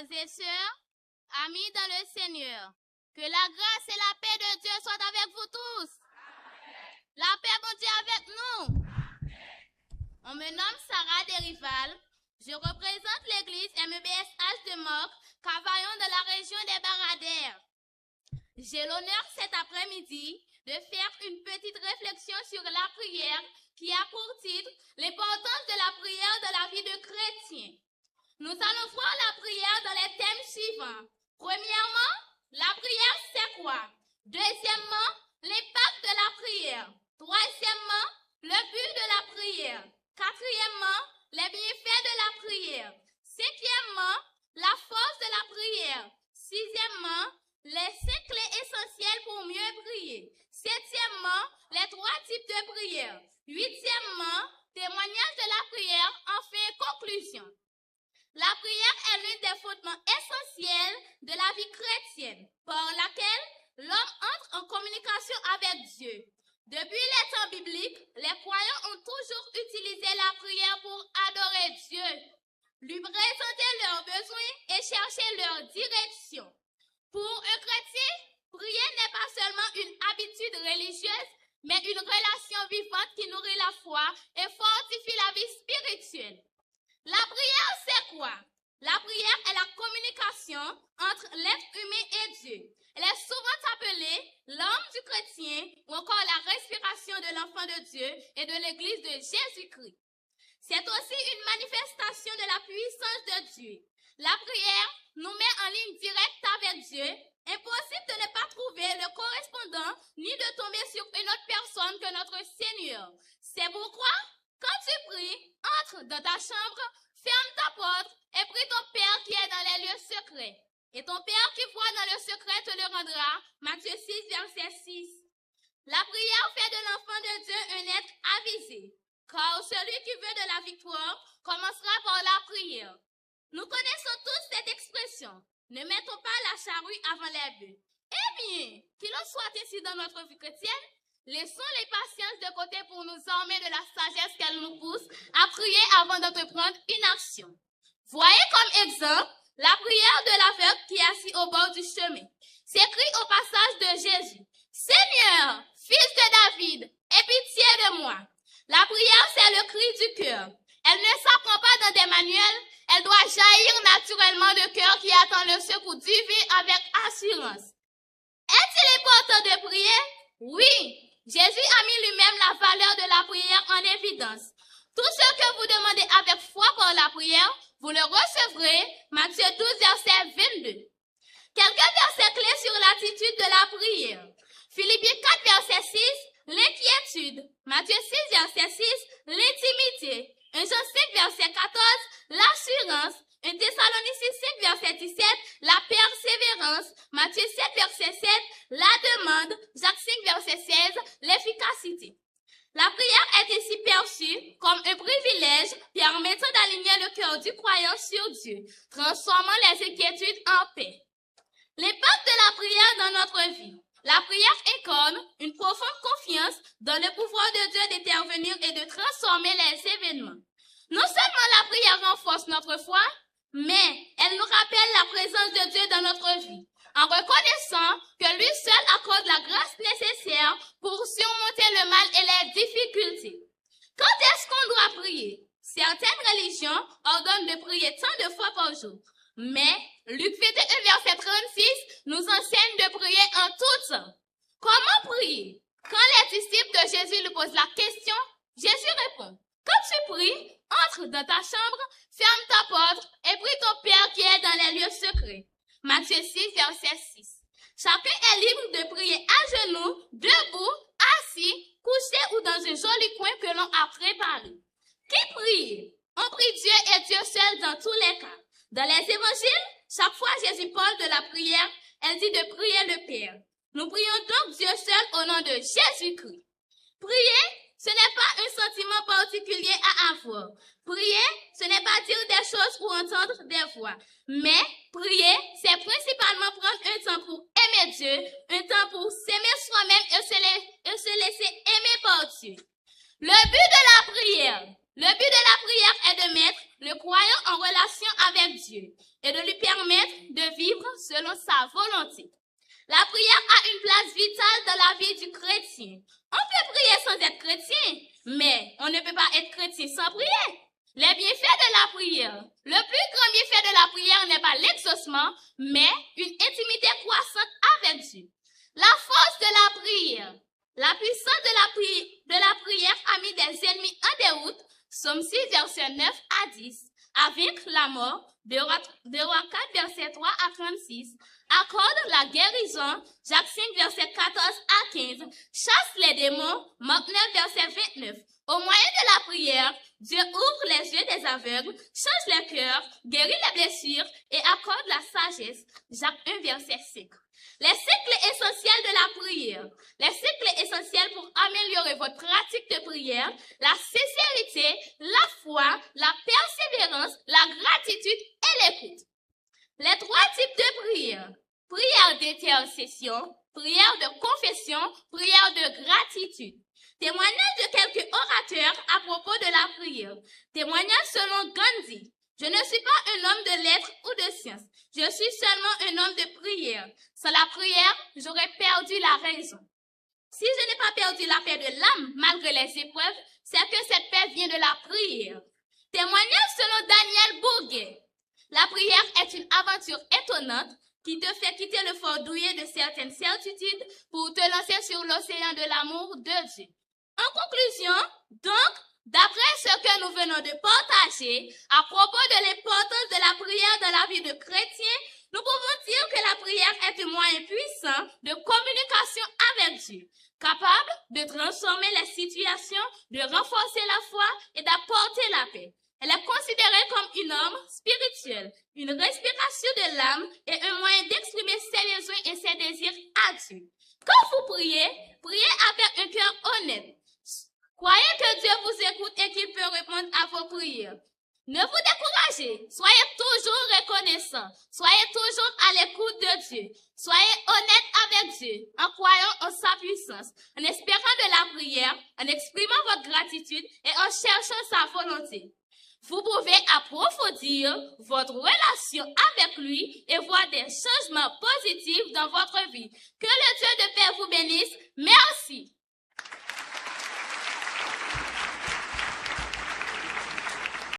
Frères et sœurs, amis dans le Seigneur, que la grâce et la paix de Dieu soient avec vous tous. La paix, bon Dieu, avec nous. On me nomme Sarah Derival. Je représente l'église MEBSH de Moc, Cavaillon de la région des Baradères. J'ai l'honneur cet après-midi de faire une petite réflexion sur la prière qui a pour titre l'importance de la prière dans la vie de chrétien. Nous allons voir la prière dans les thèmes suivants. Premièrement, la prière c'est quoi? Deuxièmement, l'impact de la prière. Troisièmement, le but de la prière. Quatrièmement, les bienfaits de la prière. Cinquièmement, la force de la prière. Sixièmement, les 5 clés essentielles pour mieux prier. Septièmement, les 3 types de prière. Huitièmement, témoignage de la prière. Enfin, conclusion. La prière est l'une des fondements essentiels de la vie chrétienne, par laquelle l'homme entre en communication avec Dieu. Depuis les temps bibliques, les croyants ont toujours utilisé la prière pour adorer Dieu, lui présenter leurs besoins et chercher leur direction. Pour un chrétien, prier n'est pas seulement une habitude religieuse, mais une relation vivante qui nourrit la foi et fortifie la vie spirituelle. La prière, c'est quoi? La prière est la communication entre l'être humain et Dieu. Elle est souvent appelée l'âme du chrétien ou encore la respiration de l'enfant de Dieu et de l'église de Jésus-Christ. C'est aussi une manifestation de la puissance de Dieu. La prière nous met en ligne directe avec Dieu. Impossible de ne pas trouver le correspondant ni de tomber sur une autre personne que notre Seigneur. C'est pourquoi, quand tu pries, entre dans ta chambre, ferme ta porte et prie ton Père qui est dans les lieux secrets. Et ton Père qui voit dans le secret te le rendra. Matthieu 6, verset 6. La prière fait de l'enfant de Dieu un être avisé, car celui qui veut de la victoire commencera par la prière. Nous connaissons tous cette expression. Ne mettons pas la charrue avant les bœufs. Eh bien, qu'il en soit ainsi dans notre vie chrétienne, laissons les patiences de côté pour nous armer de la sagesse qu'elle nous pousse à prier avant d'entreprendre une action. Voyez comme exemple la prière de l'aveugle qui est assis au bord du chemin. C'est écrit au passage de Jésus. Seigneur, fils de David, aie pitié de moi. La prière, c'est le cri du cœur. Elle ne s'apprend pas dans des manuels, elle doit jaillir naturellement de cœur qui attend le secours divin avec assurance. Est-il important de prier? Oui. Jésus a mis lui-même la valeur de la prière en évidence. Tout ce que vous demandez avec foi par la prière, vous le recevrez. Matthieu 12, verset 22. Quelques versets clés sur l'attitude de la prière. Philippiens 4, verset 6, l'inquiétude. Matthieu 6, verset 6, l'intimité. 1 Jean 5, verset 14, l'assurance. 1 Thessaloniciens 5, verset 17, la persévérance. Matthieu 7, verset 7, la demande. Jacques 5, verset 16, l'efficacité. La prière est ainsi perçue comme un privilège permettant d'aligner le cœur du croyant sur Dieu, transformant les inquiétudes en paix. L'impact de la prière dans notre vie. La prière incarne une profonde confiance dans le pouvoir de Dieu d'intervenir et de transformer les événements. Non seulement la prière renforce notre foi, mais elle nous rappelle la présence de Dieu dans notre vie, en reconnaissant que lui seul accorde la grâce nécessaire pour surmonter le mal et les difficultés. Quand est-ce qu'on doit prier? Certaines religions ordonnent de prier tant de fois par jour. Mais Luc 21, verset 36 nous enseigne de prier en tout temps. Comment prier? Quand les disciples de Jésus lui posent la question, Jésus répond, quand tu pries, entre dans ta chambre, ferme ta porte et prie ton Père qui est dans les lieux secrets. Matthieu 6, verset 6. Chacun est libre de prier à genoux, debout, assis, couché ou dans un joli coin que l'on a préparé. Qui prie? On prie Dieu et Dieu seul dans tous les cas. Dans les évangiles, chaque fois Jésus parle de la prière, elle dit de prier le Père. Nous prions donc Dieu seul au nom de Jésus-Christ. Prier, ce n'est pas un sentiment particulier à avoir. Prier, ce n'est pas dire des choses ou entendre des voix. Mais prier, c'est principalement prendre un temps pour aimer Dieu, un temps pour s'aimer soi-même et se laisser aimer par Dieu. Le but de la prière est de mettre le croyant en relation avec Dieu. et de lui permettre de vivre selon sa volonté. La prière a une place vitale dans la vie du chrétien. On peut prier sans être chrétien, mais on ne peut pas être chrétien sans prier. Les bienfaits de la prière. Le plus grand bienfait de la prière n'est pas l'exaucement, mais une intimité croissante avec Dieu. La force de la prière. La puissance de la prière a mis des ennemis en déroute. Somme 6, verset 9 à 10. À vaincre la mort. 2 Rois 4, verset 3 à 36. Accorde la guérison. Jacques 5, verset 14 à 15. Chasse les démons. Marc 9, verset 29. Au moyen de la prière, Dieu ouvre les yeux des aveugles, change les cœurs, guérit les blessures et accorde la sagesse. Jacques 1, verset 5. Les 5 clés essentielles de la prière. Les 5 clés essentielles pour améliorer votre pratique de prière, la sincérité, la foi, la persévérance, la gratitude et l'écoute. Les 3 types de prière. Prière d'intercession, prière de confession, prière de gratitude. Témoignage de quelques orateurs à propos de la prière. Témoignage selon Gandhi. Je ne suis pas un homme de lettres ou de sciences. Je suis seulement un homme de prière. Sans la prière, j'aurais perdu la raison. Si je n'ai pas perdu la paix de l'âme malgré les épreuves, c'est que cette paix vient de la prière. Témoignage selon Daniel Bourguet. La prière est une aventure étonnante qui te fait quitter le fort douillet de certaines certitudes pour te lancer sur l'océan de l'amour de Dieu. En conclusion, donc, d'après ce que nous venons de partager à propos de l'importance de la prière dans la vie de chrétien, nous pouvons dire que la prière est un moyen puissant de communication avec Dieu, capable de transformer les situations, de renforcer la foi et d'apporter la paix. Elle est considérée comme une arme spirituelle, une respiration de l'âme et un moyen d'exprimer ses besoins et ses désirs à Dieu. Quand vous priez, priez avec un cœur honnête. Croyez que Dieu vous écoute et qu'il peut répondre à vos prières. Ne vous découragez. Soyez toujours reconnaissants. Soyez toujours à l'écoute de Dieu. Soyez honnête avec Dieu en croyant en sa puissance, en espérant de la prière, en exprimant votre gratitude et en cherchant sa volonté. Vous pouvez approfondir votre relation avec lui et voir des changements positifs dans votre vie. Que le Dieu de paix vous bénisse. Merci.